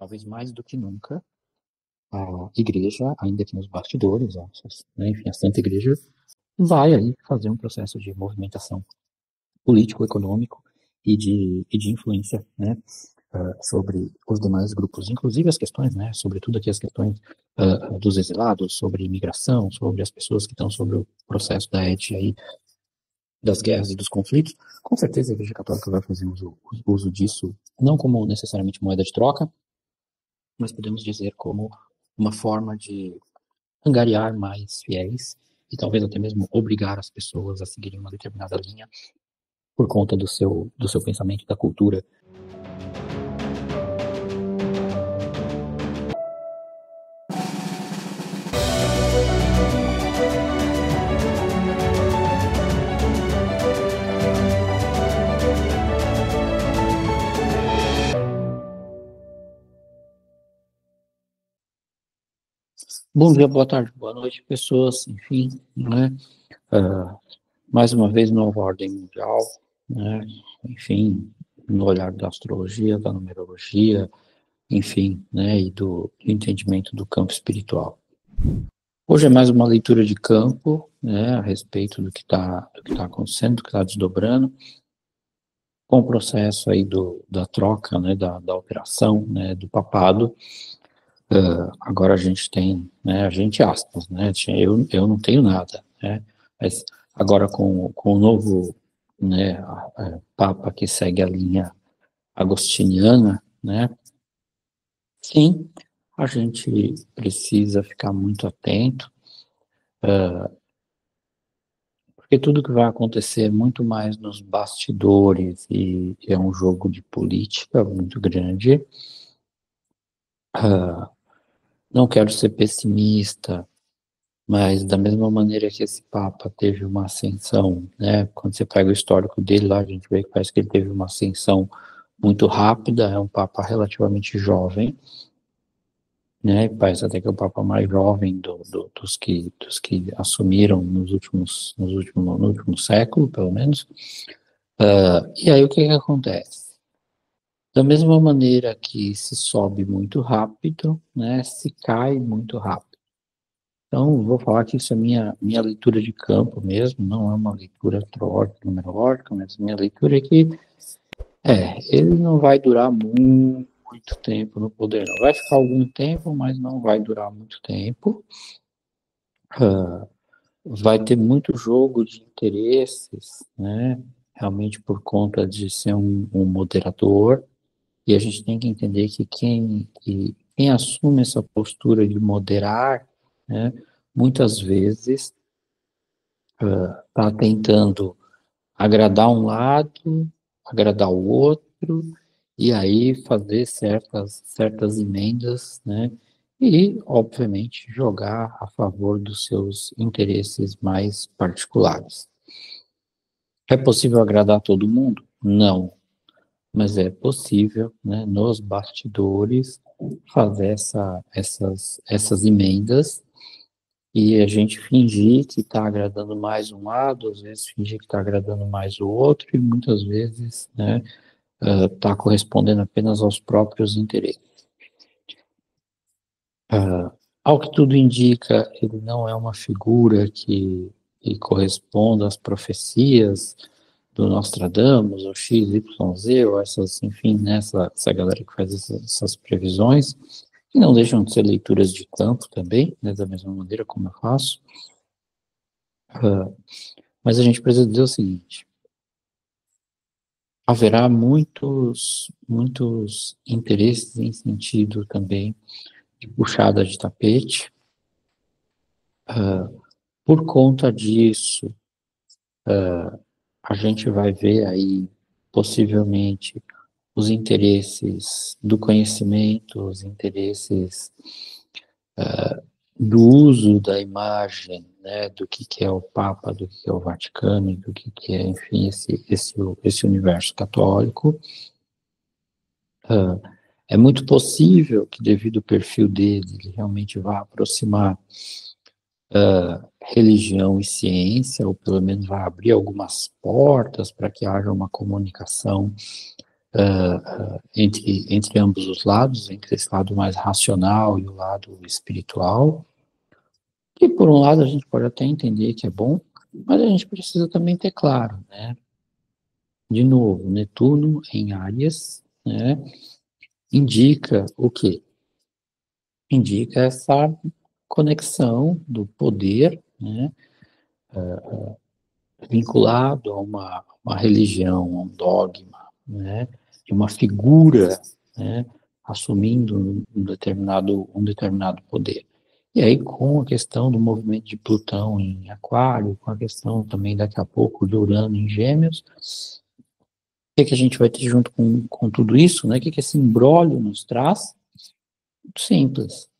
talvez mais do que nunca, a igreja, ainda que nos bastidores, né, enfim, a Santa Igreja, vai aí fazer um processo de movimentação político-econômico e de influência, né, sobre os demais grupos, inclusive as questões, né, sobretudo aqui as questões dos exilados, sobre imigração, sobre as pessoas que estão sobre o processo da ética aí, das guerras e dos conflitos. Com certeza a Igreja Católica vai fazer uso disso, não como necessariamente moeda de troca, mas podemos dizer como uma forma de angariar mais fiéis e talvez até mesmo obrigar as pessoas a seguirem uma determinada linha por conta do seu pensamento, da cultura. Bom dia, boa tarde, boa noite, pessoas, enfim, né? Mais uma vez, nova ordem mundial, né? Enfim, no olhar da astrologia, da numerologia, enfim, né? E do entendimento do campo espiritual. Hoje é mais uma leitura de campo, né? A respeito do que está acontecendo, do que está desdobrando, com o processo aí da troca, né? Da operação, né? Do papado. Agora a gente tem, né, a gente aspas, né, eu não tenho nada, né, mas agora com o novo, né, Papa que segue a linha agostiniana, né, sim, a gente precisa ficar muito atento, porque tudo que vai acontecer muito mais nos bastidores e é um jogo de política muito grande. Não quero ser pessimista, mas da mesma maneira que esse Papa teve uma ascensão, né? Quando você pega o histórico dele lá, a gente vê que parece que ele teve uma ascensão muito rápida, é um Papa relativamente jovem, né? Parece até que é o Papa mais jovem dos que assumiram no último século, pelo menos. E aí o que acontece? Da mesma maneira que se sobe muito rápido, né? Se cai muito rápido. Então, vou falar que isso é minha leitura de campo mesmo, não é uma leitura teórica, numerológica, mas minha leitura é que, ele não vai durar muito tempo no poder, não. Vai ficar algum tempo, mas não vai durar muito tempo. Vai ter muito jogo de interesses, né? Realmente por conta de ser um moderador, e a gente tem que entender que quem assume essa postura de moderar, né, muitas vezes está tentando agradar um lado, agradar o outro, e aí fazer certas emendas, né? E, obviamente, jogar a favor dos seus interesses mais particulares. É possível agradar todo mundo? Não, mas é possível, né, nos bastidores, fazer essas emendas e a gente fingir que está agradando mais um lado, às vezes fingir que está agradando mais o outro, e muitas vezes, né, está correspondendo apenas aos próprios interesses. Ao que tudo indica, ele não é uma figura que corresponda às profecias do Nostradamus, ou XYZ, ou essas, enfim, né, essa galera que faz essas previsões, que não deixam de ser leituras de campo também, né, da mesma maneira como eu faço. Mas a gente precisa dizer o seguinte: haverá muitos interesses em sentido também de puxada de tapete. Por conta disso, a gente vai ver aí, possivelmente, os interesses do conhecimento, os interesses do uso da imagem, né, do que é o Papa, do que é o Vaticano, do que é, enfim, esse universo católico. É muito possível que, devido ao perfil dele, ele realmente vá aproximar religião e ciência, ou pelo menos vai abrir algumas portas para que haja uma comunicação entre ambos os lados, entre esse lado mais racional e o lado espiritual, que por um lado a gente pode até entender que é bom, mas a gente precisa também ter claro, né? De novo, Netuno em Áries, né? Indica o quê? Indica essa conexão do poder, né? Vinculado a uma religião, a um dogma, né? De uma figura, né? Assumindo um determinado poder. E aí, com a questão do movimento de Plutão em Aquário, com a questão também daqui a pouco de Urano em Gêmeos, o que a gente vai ter junto com tudo isso, né? O que esse imbróglio nos traz? Muito simples.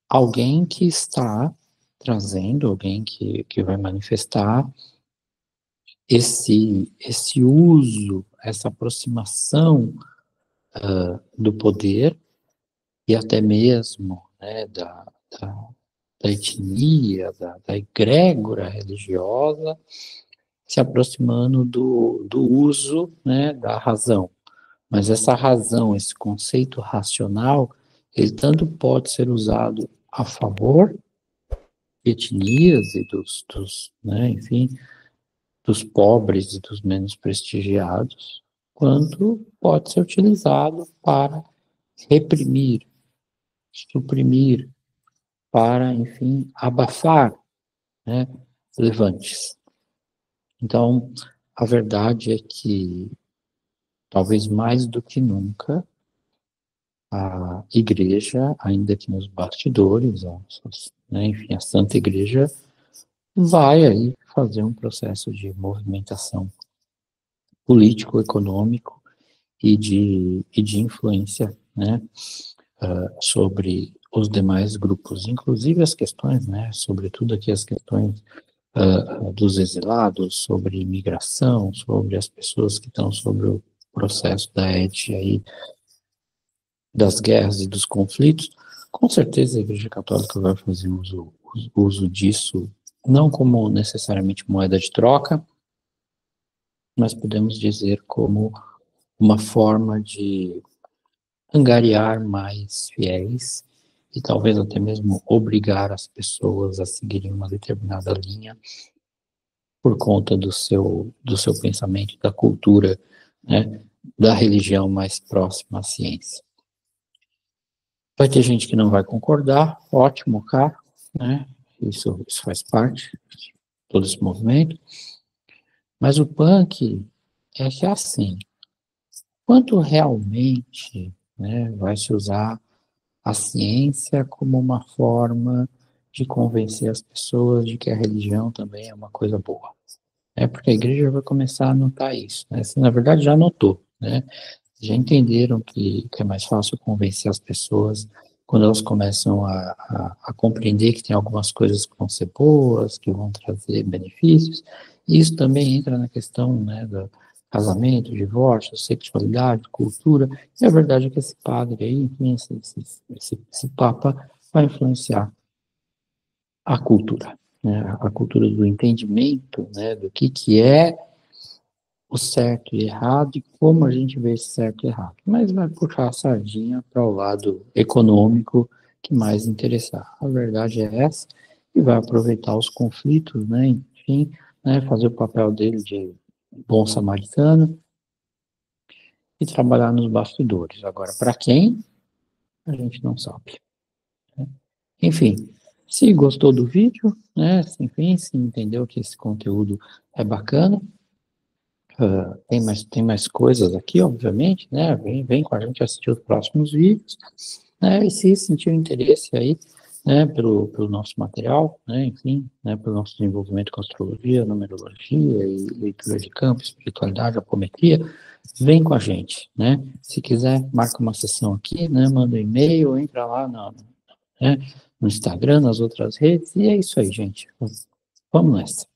Alguém que está trazendo, alguém que vai manifestar esse uso, essa aproximação do poder e até mesmo, né, da etnia, da egrégora religiosa, se aproximando do uso, né, da razão. Mas essa razão, esse conceito racional, ele tanto pode ser usado a favor de etnias e né, enfim, dos pobres e dos menos prestigiados, quanto pode ser utilizado para reprimir, suprimir, para, enfim, abafar, né, levantes. Então, a verdade é que, talvez mais do que nunca, a igreja, ainda que nos bastidores, né, enfim, a Santa Igreja vai aí fazer um processo de movimentação político, econômico e de influência, né, sobre os demais grupos, inclusive as questões, né, sobretudo aqui as questões dos exilados, sobre imigração, sobre as pessoas que estão sobre o processo da ética aí, das guerras e dos conflitos. Com certeza a Igreja Católica vai fazer uso disso, não como necessariamente moeda de troca, mas podemos dizer como uma forma de angariar mais fiéis e talvez até mesmo obrigar as pessoas a seguirem uma determinada linha por conta do seu pensamento, da cultura, né, da religião mais próxima à ciência. Vai ter gente que não vai concordar, ótimo, cara, né? Isso faz parte de todo esse movimento. Mas o punk é que é assim, quanto realmente, né, vai se usar a ciência como uma forma de convencer as pessoas de que a religião também é uma coisa boa. É porque a igreja vai começar a notar isso, né? Assim, na verdade já notou, né? Já entenderam que é mais fácil convencer as pessoas quando elas começam a compreender que tem algumas coisas que vão ser boas, que vão trazer benefícios. E isso também entra na questão, né, do casamento, divórcio, sexualidade, cultura. E a verdade é que esse padre aí, enfim, esse papa vai influenciar a cultura, né, a cultura do entendimento, né, do que é o certo e errado e como a gente vê esse certo e errado. Mas vai puxar a sardinha para o lado econômico que mais interessar. A verdade é essa e vai aproveitar os conflitos, né, enfim, né, fazer o papel dele de bom samaritano e trabalhar nos bastidores. Agora, para quem? A gente não sabe. Né? Enfim, se gostou do vídeo, né, enfim, se entendeu que esse conteúdo é bacana, tem mais coisas aqui, obviamente, né? Vem com a gente assistir os próximos vídeos, né? E se sentir interesse aí, né, pelo nosso material, né, enfim, né, pelo nosso desenvolvimento com astrologia, numerologia e leitura de campo, espiritualidade, apometria, vem com a gente, né? Se quiser, marca uma sessão aqui, né? Manda um e-mail, entra lá né, no Instagram, nas outras redes, e é isso aí, gente. Vamos nessa.